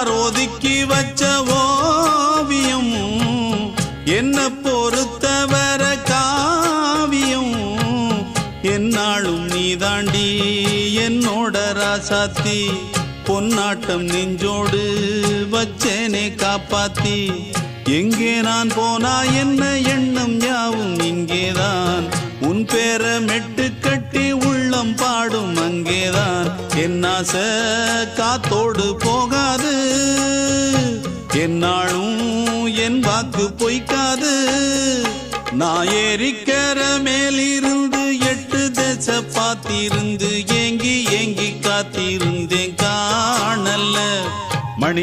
ஊரார் ஒதுக்கி வச்ச ஓவியம் என்ன பொறுத்தவர காவியம் என்னாலும் நீதாண்டி என்னோட ராசாத்தி பொன்னாட்டம் நெஞ்சோடு வச்சேனே காப்பாத்தி எங்கே நான் போனா என்ன எண்ணம் யாவும் இங்கேதான் உன் பேர மெட்டு கட்டி உள்ளம் பாடும் அங்கேதான் என் ஆசை காத்தோடு போகாது என்னாலும் என் வாக்கு பொய்க்காது நான் ஏறிக்கர மேலிருந்து 8 தேச பார்த்திருந்து ஏங்கி ஏங்கி காத்திருந்தேன் காணல்ல மணி